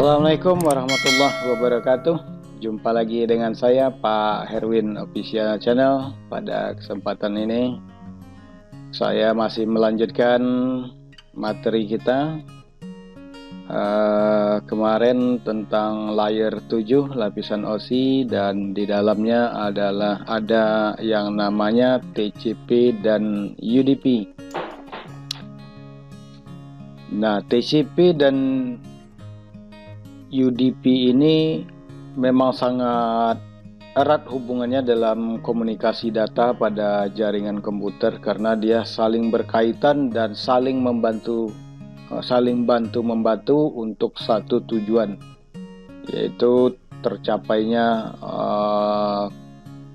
Assalamualaikum warahmatullahi wabarakatuh. Jumpa lagi dengan saya Pak Herwin Official Channel. Pada kesempatan ini saya masih melanjutkan materi kita kemarin tentang layer 7 lapisan OSI, dan di dalamnya ada yang namanya TCP dan UDP. Nah, TCP dan UDP ini memang sangat erat hubungannya dalam komunikasi data pada jaringan komputer, karena dia saling berkaitan dan saling bantu-membantu untuk satu tujuan, yaitu tercapainya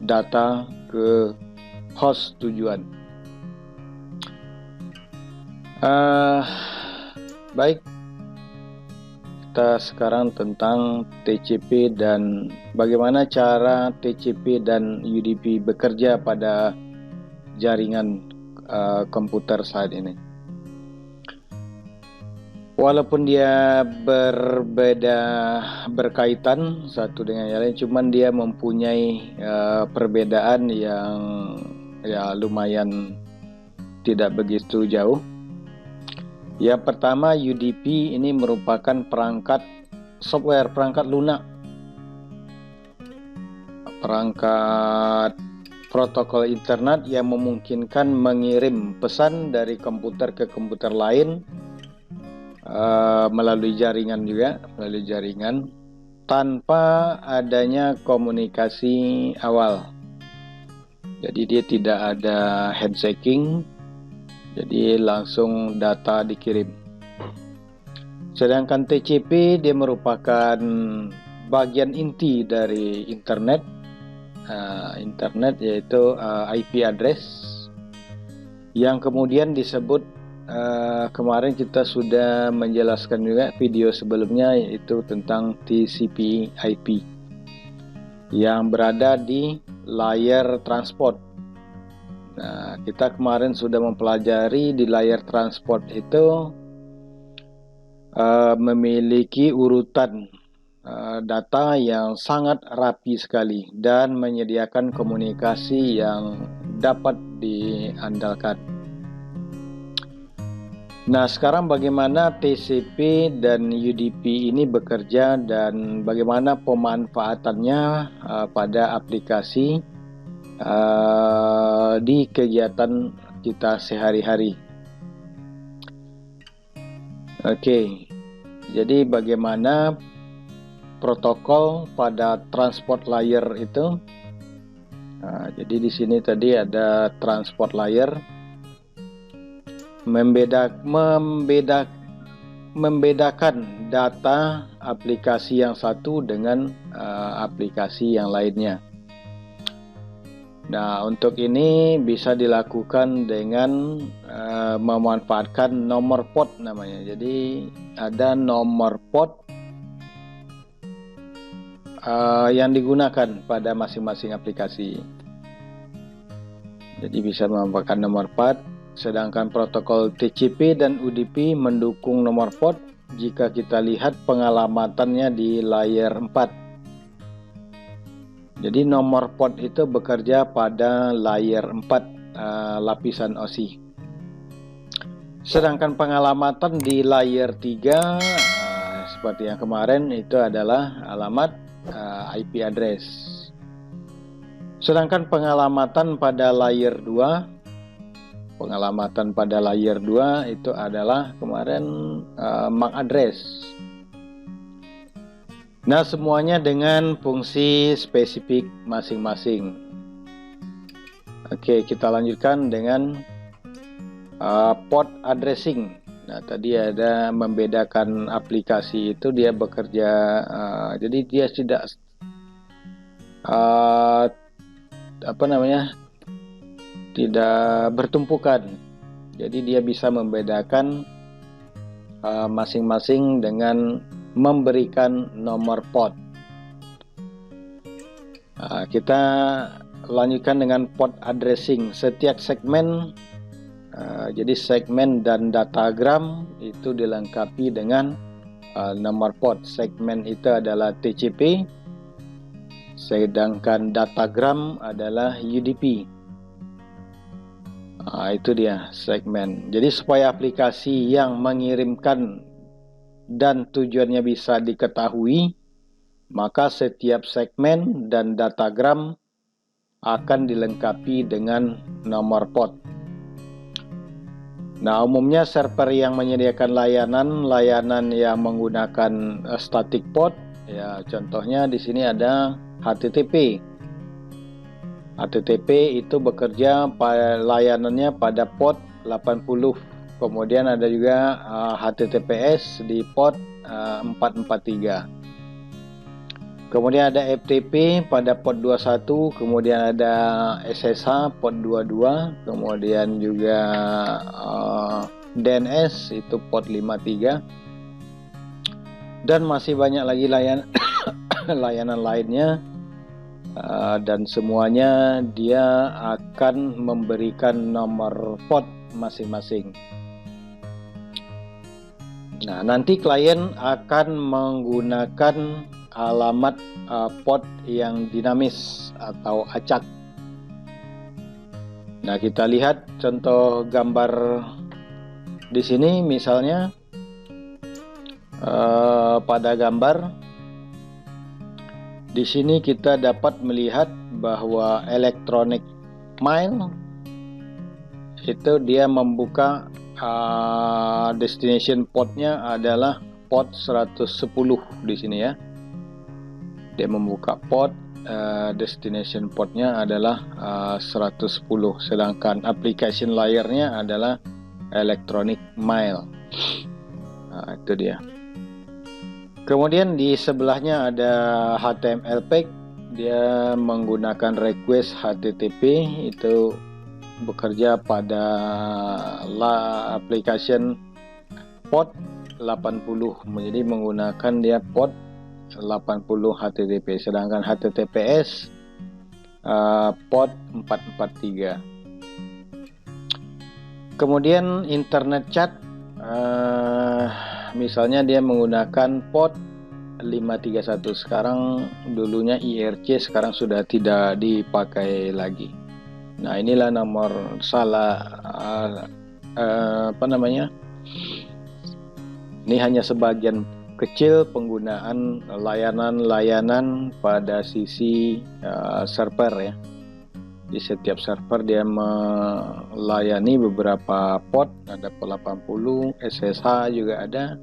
data ke host tujuan. Baik, kita sekarang tentang TCP dan bagaimana cara TCP dan UDP bekerja pada jaringan komputer saat ini. Walaupun dia berkaitan satu dengan yang lain, cuman dia mempunyai perbedaan yang lumayan tidak begitu jauh. Yang pertama, UDP ini merupakan perangkat software, perangkat lunak, perangkat protokol internet yang memungkinkan mengirim pesan dari komputer ke komputer lain melalui jaringan tanpa adanya komunikasi awal. Jadi dia tidak ada handshaking, jadi langsung data dikirim. Sedangkan TCP dia merupakan bagian inti dari internet, yaitu IP address, yang kemudian disebut kemarin kita sudah menjelaskan juga video sebelumnya, yaitu tentang TCP/IP yang berada di layer transport. Nah, kita kemarin sudah mempelajari di layer transport itu memiliki urutan data yang sangat rapi sekali dan menyediakan komunikasi yang dapat diandalkan. Nah, sekarang bagaimana TCP dan UDP ini bekerja dan bagaimana pemanfaatannya pada aplikasi di kegiatan kita sehari-hari. Oke, jadi bagaimana protokol pada transport layer itu? Jadi di sini tadi ada transport layer, membedakan data aplikasi yang satu dengan aplikasi yang lainnya. Nah, untuk ini bisa dilakukan dengan memanfaatkan nomor port namanya. Jadi ada nomor port yang digunakan pada masing-masing aplikasi. Jadi bisa memanfaatkan nomor port. Sedangkan protokol TCP dan UDP mendukung nomor port jika kita lihat pengalamatannya di layer 4. Jadi nomor port itu bekerja pada layer 4 lapisan OSI. Sedangkan pengalamatan di layer 3 seperti yang kemarin itu adalah alamat IP address. Sedangkan pengalamatan pada layer 2 itu adalah kemarin MAC address. Nah, semuanya dengan fungsi spesifik masing-masing. Oke, kita lanjutkan dengan port addressing. Nah, tadi ada membedakan aplikasi itu dia bekerja, jadi dia tidak tidak bertumpukan. Jadi dia bisa membedakan masing-masing dengan memberikan nomor port. Kita lanjutkan dengan port addressing. Setiap segmen, jadi segmen dan datagram itu dilengkapi dengan nomor port segmen itu adalah TCP, sedangkan datagram adalah UDP. Itu dia segmen. Jadi supaya aplikasi yang mengirimkan dan tujuannya bisa diketahui, maka setiap segmen dan datagram akan dilengkapi dengan nomor port. Nah, umumnya server yang menyediakan layanan yang menggunakan static port, ya contohnya di sini ada HTTP. HTTP itu bekerja layanannya pada port 80. Kemudian ada juga HTTPS di port 443. Kemudian ada FTP pada port 21, kemudian ada SSH port 22, kemudian juga DNS itu port 53, dan masih banyak lagi layanan lainnya, dan semuanya dia akan memberikan nomor port masing-masing. Nah, nanti klien akan menggunakan alamat port yang dinamis atau acak. Nah, kita lihat contoh gambar di sini, misalnya pada gambar di sini kita dapat melihat bahwa electronic mail itu dia membuka destination portnya adalah port 110 di sini ya. Dia membuka port destination portnya adalah 110, sedangkan application layernya adalah electronic mail. Nah, itu dia. Kemudian di sebelahnya ada HTML page, dia menggunakan request HTTP, itu bekerja pada application port 80, jadi menggunakan dia port 80 HTTP, sedangkan HTTPS port 443. Kemudian internet chat, misalnya dia menggunakan port 531, sekarang dulunya IRC, sekarang sudah tidak dipakai lagi. Nah, inilah nomor ini hanya sebagian kecil penggunaan layanan-layanan pada sisi server ya. Di setiap server dia melayani beberapa port, ada port 80, SSH juga ada.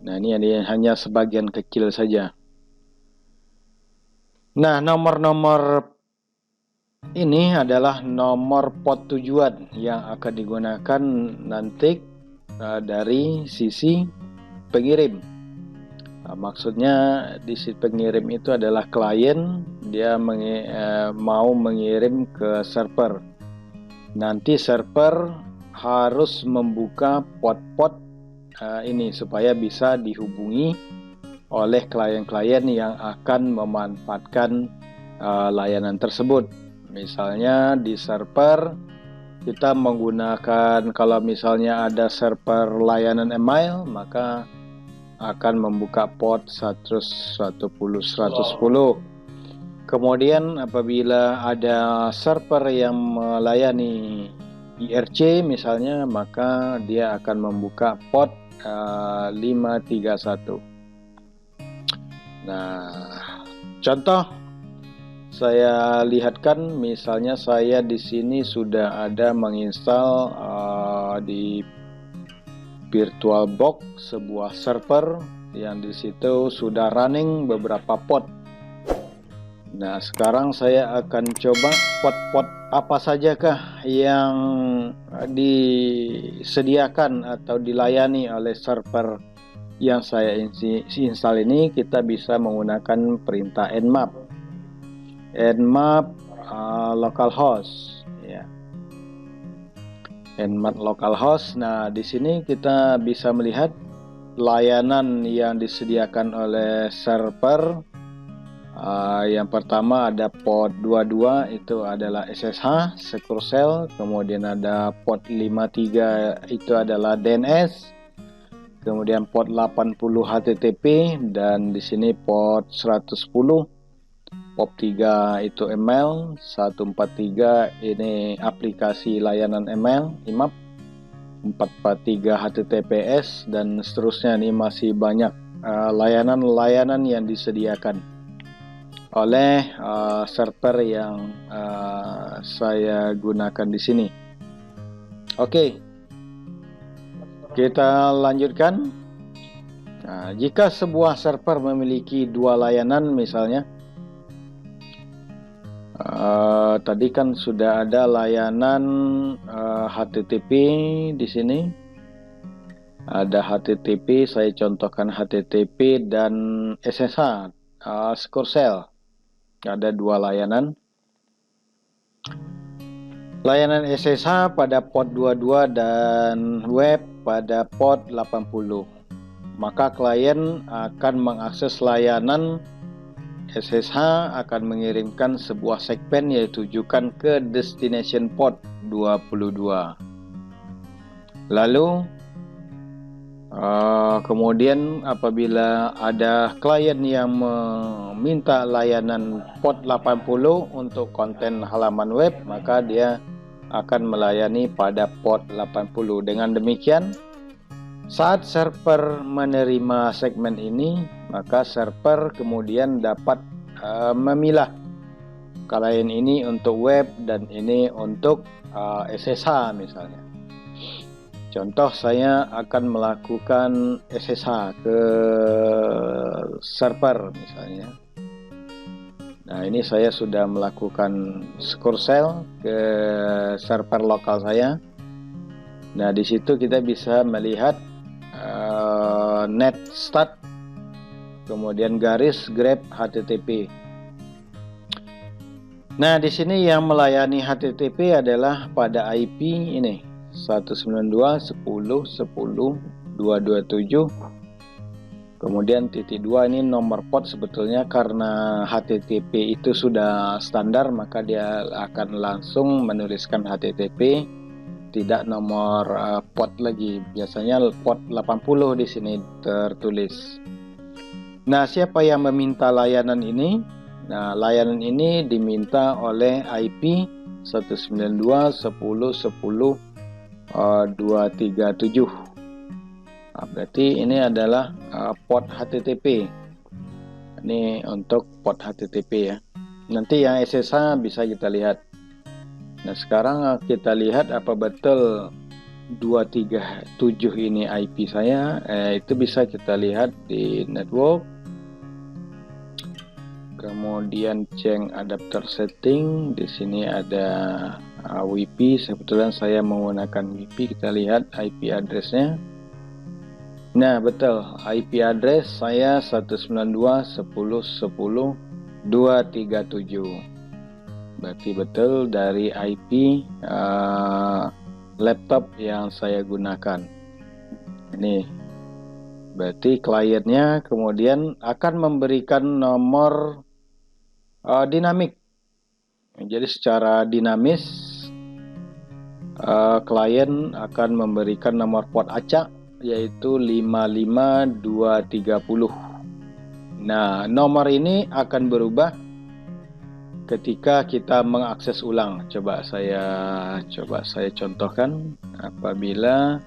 Nah, ini hanya sebagian kecil saja. Nah, nomor-nomor ini adalah nomor port tujuan yang akan digunakan nanti dari sisi pengirim. Nah, maksudnya di sisi pengirim itu adalah klien, dia mau mengirim ke server. Nanti server harus membuka port-port ini supaya bisa dihubungi oleh klien-klien yang akan memanfaatkan layanan tersebut. Misalnya di server kita menggunakan, kalau misalnya ada server layanan email, maka akan membuka port 110. Kemudian apabila ada server yang melayani IRC misalnya, maka dia akan membuka port 531. Nah, contoh saya lihatkan, misalnya saya di sini sudah ada menginstal di VirtualBox sebuah server yang di situ sudah running beberapa port. Nah, sekarang saya akan coba port-port apa sajakah yang disediakan atau dilayani oleh server yang saya install ini. Kita bisa menggunakan perintah nmap localhost ya. Nmap localhost. Nah, di sini kita bisa melihat layanan yang disediakan oleh server. Yang pertama ada port 22, itu adalah SSH secure shell. Kemudian ada port 53, itu adalah DNS. kemudian port 80 HTTP, dan di sini port 110. POP3 itu email, 143 ini aplikasi layanan email, IMAP, 443 HTTPS, dan seterusnya. Ini masih banyak layanan-layanan yang disediakan oleh server yang saya gunakan di sini. Oke, kita lanjutkan. Nah, jika sebuah server memiliki dua layanan, misalnya tadi kan sudah ada layanan HTTP di sini. Ada HTTP, saya contohkan HTTP dan SSH, Secure Shell. Ada dua layanan. Layanan SSH pada port 22 dan web pada port 80. Maka klien akan mengakses layanan SSH, akan mengirimkan sebuah segmen yang ditujukan ke destination port 22. Lalu kemudian apabila ada klien yang meminta layanan port 80 untuk konten halaman web, maka dia akan melayani pada port 80. Dengan demikian, saat server menerima segmen ini, maka server kemudian dapat memilah klien ini untuk web dan ini untuk SSH misalnya. Contoh, saya akan melakukan SSH ke server misalnya. Nah, ini saya sudah melakukan Secure Shell ke server lokal saya. Nah, di situ kita bisa melihat net start, kemudian garis grep HTTP. Nah, di sini yang melayani HTTP adalah pada IP ini 192.10.10.227. Kemudian titik 2 ini nomor port. Sebetulnya karena HTTP itu sudah standar, maka dia akan langsung menuliskan HTTP, tidak nomor port lagi. Biasanya port 80 di sini tertulis. Nah, siapa yang meminta layanan ini? Nah, layanan ini diminta oleh IP 192.10.10.237. Nah, berarti ini adalah port HTTP. Ini untuk port HTTP ya. Nanti yang SSH bisa kita lihat. Nah, sekarang kita lihat apa betul 237 ini IP saya. Itu bisa kita lihat di network. Kemudian change adapter setting. Di sini ada WiFi. Sebetulnya saya menggunakan WiFi. Kita lihat IP addressnya. Nah, betul, IP address saya 192.10.10.237. Berarti betul dari IP laptop yang saya gunakan. Ini berarti kliennya kemudian akan memberikan nomor dinamik. Jadi secara dinamis klien akan memberikan nomor port acak, yaitu 55230. Nah, nomor ini akan berubah ketika kita mengakses ulang. Coba saya contohkan. Apabila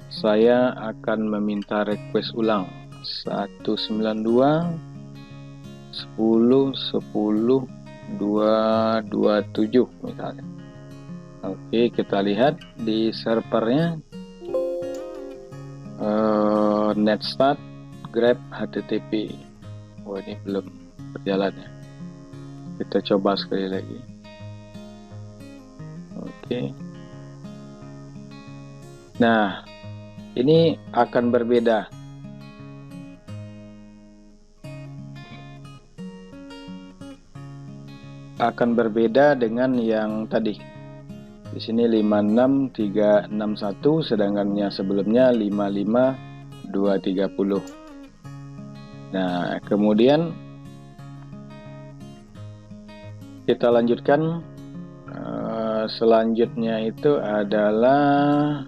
saya akan meminta request ulang 192.10.10.227 misalnya. Oke, kita lihat di servernya. Net start grep HTTP. Oh, ini belum berjalan ya. Kita coba sekali lagi. Oke. Nah, ini akan berbeda. Akan berbeda dengan yang tadi. Di sini 56361, sedangkan yang sebelumnya 55230. Nah, kemudian kita lanjutkan. Selanjutnya itu adalah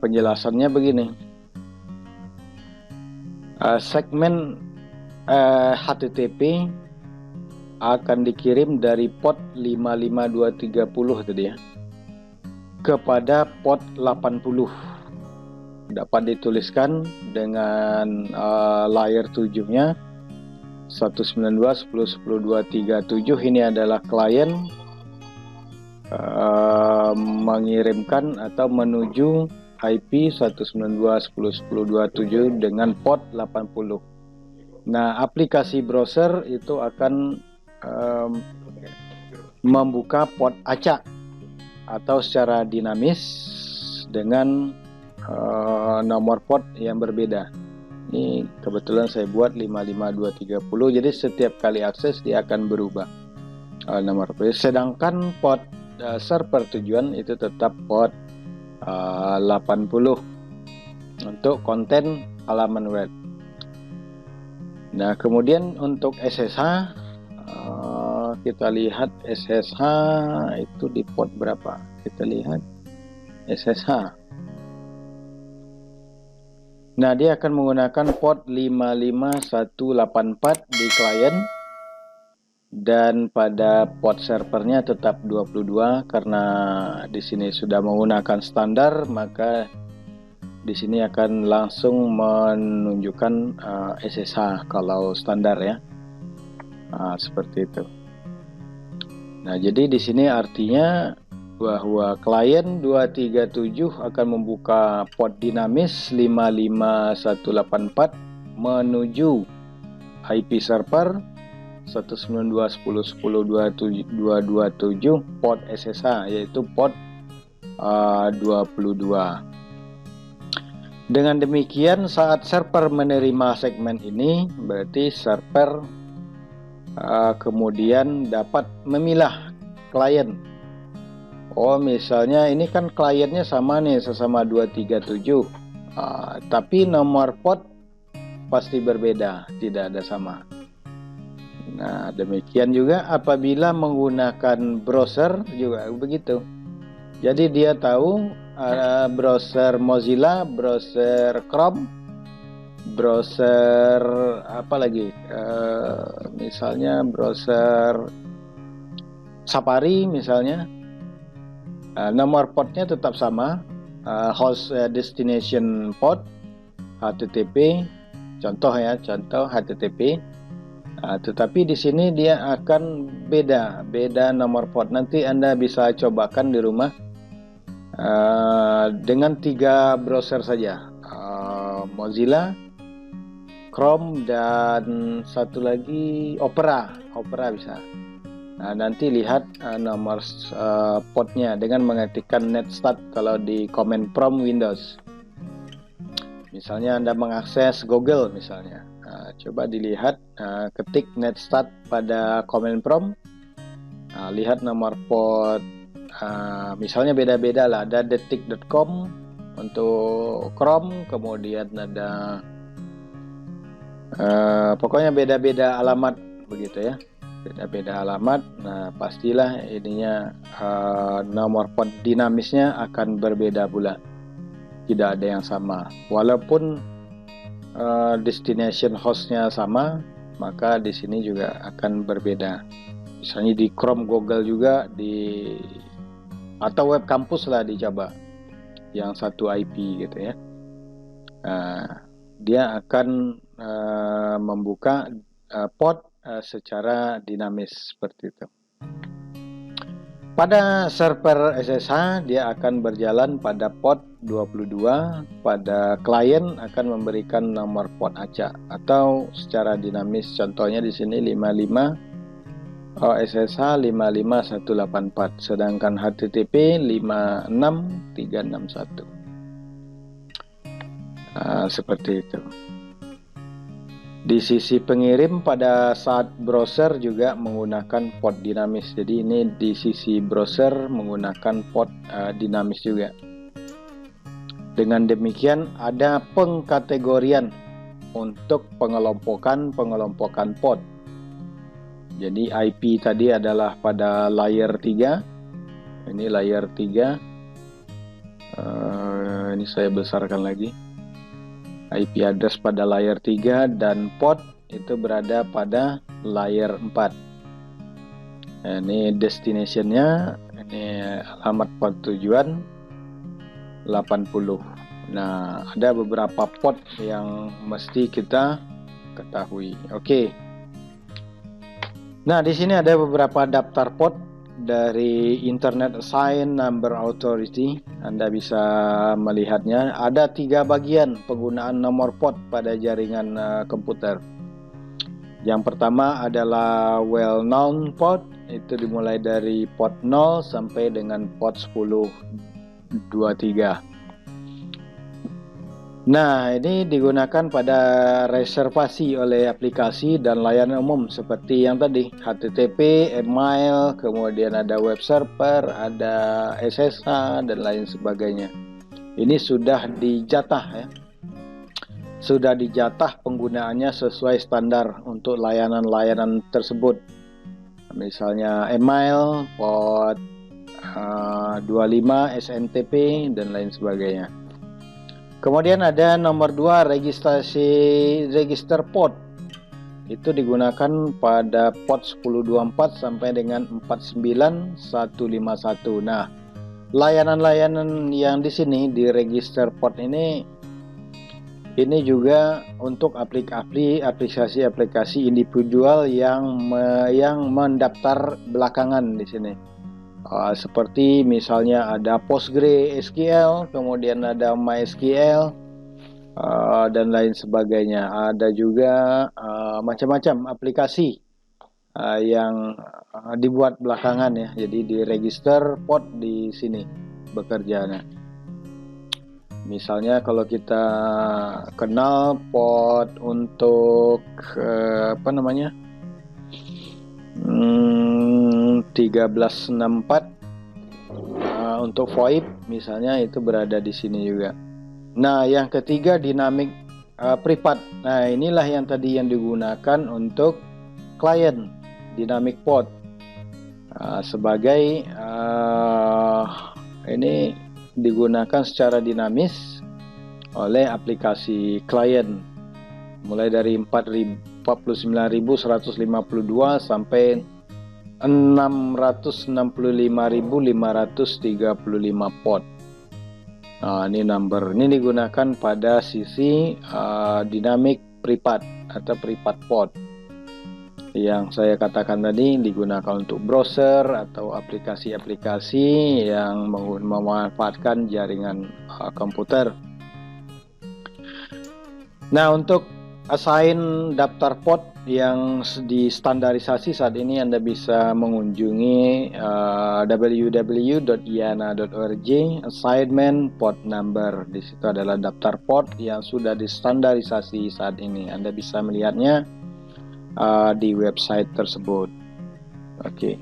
penjelasannya begini. Segmen HTTP akan dikirim dari port 55230 tadi ya kepada port 80. Dapat dituliskan dengan layer 7-nya 192.10.10.237. Ini adalah klien mengirimkan atau menuju IP 192.10.10.237 dengan port 80. Nah, aplikasi browser itu akan membuka port acak atau secara dinamis dengan nomor port yang berbeda. Ini kebetulan saya buat 55230, jadi setiap kali akses dia akan berubah nomor port. Sedangkan port server tujuan itu tetap port 80 untuk konten halaman web. Nah, kemudian untuk SSH, kita lihat SSH itu di port berapa. Kita lihat SSH. Nah, dia akan menggunakan port 55184 di klien, dan pada port servernya tetap 22 karena di sini sudah menggunakan standar, maka di sini akan langsung menunjukkan SSH kalau standar ya. Seperti itu. Nah, jadi di sini artinya bahwa klien 237 akan membuka port dinamis 55184 menuju IP server 192.10.10.227 port SSH, yaitu port 22. Dengan demikian, saat server menerima segmen ini, berarti server kemudian dapat memilah klien. Oh, misalnya ini kan kliennya sama nih, sesama 237, tapi nomor port pasti berbeda, tidak ada sama. Nah, demikian juga apabila menggunakan browser juga begitu. Jadi dia tahu browser Mozilla, browser Chrome, browser apa lagi, misalnya browser Safari misalnya, nomor portnya tetap sama, host destination port HTTP, contoh HTTP, tetapi di sini dia akan beda nomor port. Nanti Anda bisa cobakan di rumah dengan 3 browser saja, Mozilla, Chrome, dan satu lagi Opera bisa. Nah, nanti lihat nomor portnya dengan mengetikkan netstart kalau di command prompt Windows. Misalnya Anda mengakses Google misalnya, coba dilihat, ketik netstart pada command prompt, lihat nomor port, misalnya beda-beda lah, ada detik.com untuk Chrome, kemudian ada pokoknya beda-beda alamat begitu ya, beda-beda alamat. Nah, pastilah ininya nomor port dinamisnya akan berbeda pula, tidak ada yang sama. Walaupun destination hostnya sama, maka di sini juga akan berbeda. Misalnya di Chrome Google juga, atau web kampus lah dicoba yang satu IP gitu ya. Dia akan membuka port secara dinamis seperti itu. Pada server SSH dia akan berjalan pada port 22, pada klien akan memberikan nomor port acak atau secara dinamis, contohnya di sini 55 SSH 55184, sedangkan HTTP 56361. Seperti itu. Di sisi pengirim pada saat browser juga menggunakan port dinamis. Jadi ini di sisi browser menggunakan port dinamis juga. Dengan demikian ada pengkategorian untuk pengelompokan port. Jadi IP tadi adalah pada layer 3. Ini layer 3. ini saya besarkan lagi. IP address pada layer 3 dan port itu berada pada layer 4. Nah, ini destinationnya, ini alamat port tujuan 80. Nah, ada beberapa port yang mesti kita ketahui. Oke. Nah, di sini ada beberapa daftar port dari Internet Assigned Number Authority. Anda bisa melihatnya. Ada 3 bagian penggunaan nomor port pada jaringan komputer. Yang pertama adalah well-known port. Itu dimulai dari port 0 sampai dengan port 1023. Nah, ini digunakan pada reservasi oleh aplikasi dan layanan umum seperti yang tadi, HTTP, email, kemudian ada web server, ada SSH, dan lain sebagainya. Ini sudah dijatah ya. Sudah dijatah penggunaannya sesuai standar untuk layanan-layanan tersebut. Misalnya email, port 25, SNTP, dan lain sebagainya. Kemudian ada nomor 2, register port. Itu digunakan pada port 1024 sampai dengan 49151. Nah, layanan-layanan yang di sini di register port ini juga untuk aplikasi-aplikasi individual yang mendaftar belakangan di sini. Seperti misalnya ada PostgreSQL, kemudian ada MySQL, dan lain sebagainya. Ada juga macam-macam aplikasi yang dibuat belakangan ya. Jadi di register port di sini bekerjanya. Misalnya kalau kita kenal port untuk 1364 untuk VoIP misalnya, itu berada di sini juga. Nah, yang ketiga dynamic privat. Nah, inilah yang tadi yang digunakan untuk klien dynamic port sebagai ini digunakan secara dinamis oleh aplikasi klien mulai dari 49.152 sampai 665.535 port. Nah, ini number. Ini digunakan pada sisi dynamic privat atau privat port. Yang saya katakan tadi digunakan untuk browser atau aplikasi-aplikasi yang memanfaatkan jaringan komputer. Nah, untuk assign daftar port yang distandarisasi saat ini, Anda bisa mengunjungi www.iana.org assignment port number. Di situ adalah daftar port yang sudah distandarisasi saat ini. Anda bisa melihatnya di website tersebut. Oke.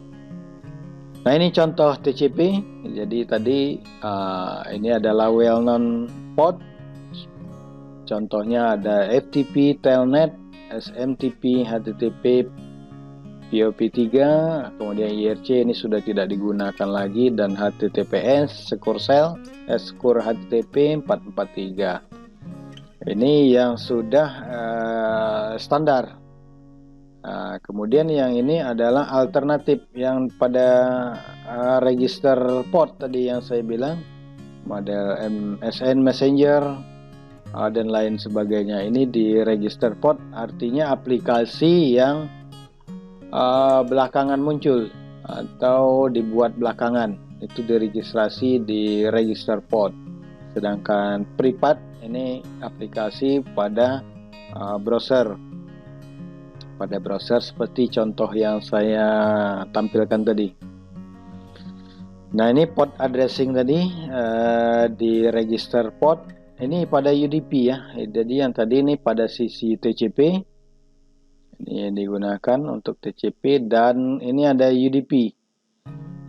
Nah, ini contoh TCP. Jadi tadi ini adalah well-known port. Contohnya ada FTP, Telnet, SMTP, HTTP, POP3, kemudian IRC ini sudah tidak digunakan lagi, dan HTTPS, Secure Shell, Secure HTTP 443. Ini yang sudah standar. Kemudian yang ini adalah alternatif yang pada register port tadi yang saya bilang, model MSN Messenger dan lain sebagainya. Ini di register port artinya aplikasi yang belakangan muncul atau dibuat belakangan, itu diregistrasi di register port. Sedangkan privat ini aplikasi pada browser, seperti contoh yang saya tampilkan tadi. Nah, ini port addressing tadi di register port. Ini pada UDP ya. Jadi yang tadi ini pada sisi TCP. Ini yang digunakan untuk TCP, dan ini ada UDP.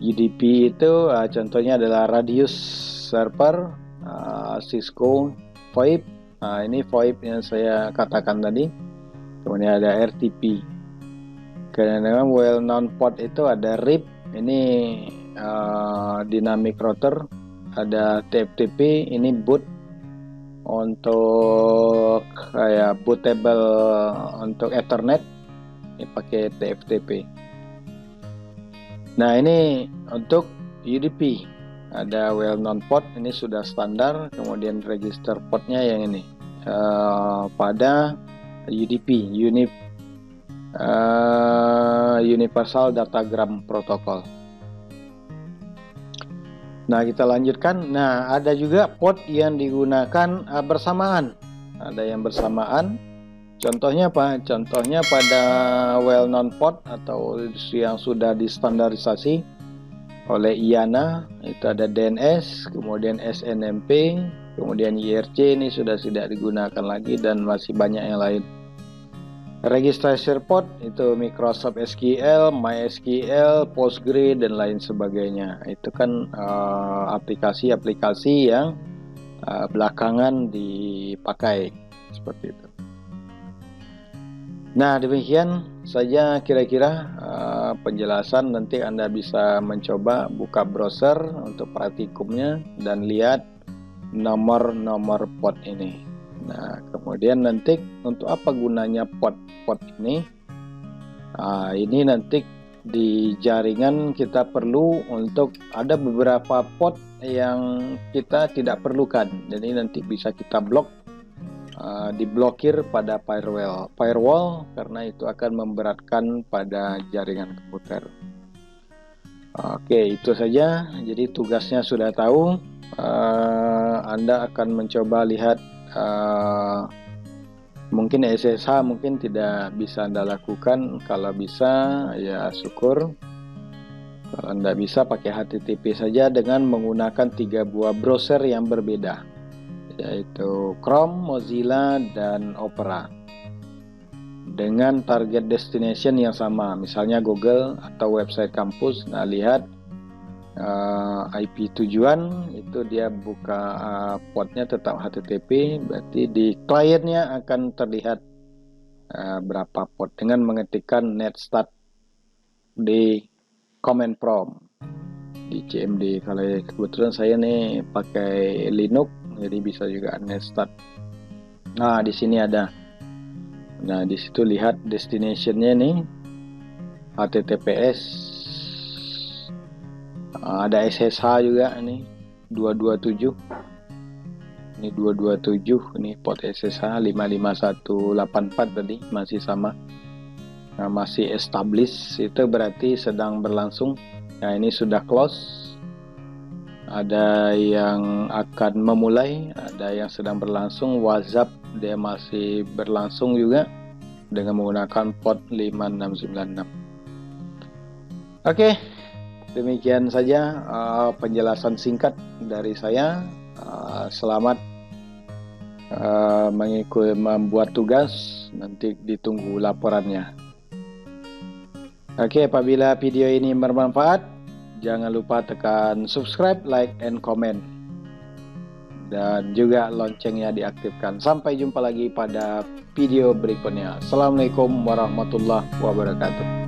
UDP itu contohnya adalah Radius Server, Cisco VoIP. Ini VoIP yang saya katakan tadi. Kemudian ada RTP. Kemudian well-known port itu ada RIP. Ini dynamic router. Ada TFTP. Ini boot untuk kayak bootable untuk Ethernet ini pakai TFTP. Nah, ini untuk UDP ada well known port, ini sudah standar. Kemudian register portnya yang ini pada UDP, Universal Datagram Protocol. Nah, kita lanjutkan. Nah, ada juga port yang digunakan bersamaan. Ada yang bersamaan. Contohnya apa? Contohnya pada well known port atau yang sudah distandarisasi oleh IANA, itu ada DNS, kemudian SNMP, kemudian IRC, ini sudah tidak digunakan lagi, dan masih banyak yang lain. Register port itu Microsoft SQL, MySQL, Postgre, dan lain sebagainya. Itu kan aplikasi-aplikasi yang belakangan dipakai seperti itu. Nah, demikian saja kira-kira penjelasan. Nanti Anda bisa mencoba buka browser untuk praktikumnya dan lihat nomor-nomor port ini. Nah, kemudian nanti untuk apa gunanya port ini? Ini nanti di jaringan kita perlu untuk ada beberapa port yang kita tidak perlukan. Jadi nanti bisa kita blok, diblokir pada firewall karena itu akan memberatkan pada jaringan komputer. Oke, itu saja. Jadi tugasnya sudah tahu. Anda akan mencoba lihat. Mungkin SSH mungkin tidak bisa Anda lakukan. Kalau bisa ya syukur. Kalau Anda bisa pakai HTTP saja dengan menggunakan 3 buah browser yang berbeda, yaitu Chrome, Mozilla, dan Opera, dengan target destination yang sama, misalnya Google atau website kampus. Nah, lihat IP tujuan itu dia buka portnya tetap HTTP, berarti di kliennya akan terlihat berapa port dengan mengetikkan netstart di command prompt di CMD. Kalau kebetulan saya nih pakai Linux, jadi bisa juga netstart. Nah, di sini ada. Nah, di situ lihat destinationnya nih HTTPS. Ada SSH juga nih 227. Ini 227, ini port SSH 55184 tadi masih sama. Nah, masih established, itu berarti sedang berlangsung. Nah, ini sudah close. Ada yang akan memulai, ada yang sedang berlangsung. WhatsApp dia masih berlangsung juga dengan menggunakan port 5696. Oke. Demikian saja penjelasan singkat dari saya. Selamat mengikuti membuat tugas, nanti ditunggu laporannya. Oke, apabila video ini bermanfaat, jangan lupa tekan subscribe, like, and comment, dan juga loncengnya diaktifkan. Sampai jumpa lagi pada video berikutnya. Assalamualaikum warahmatullahi wabarakatuh.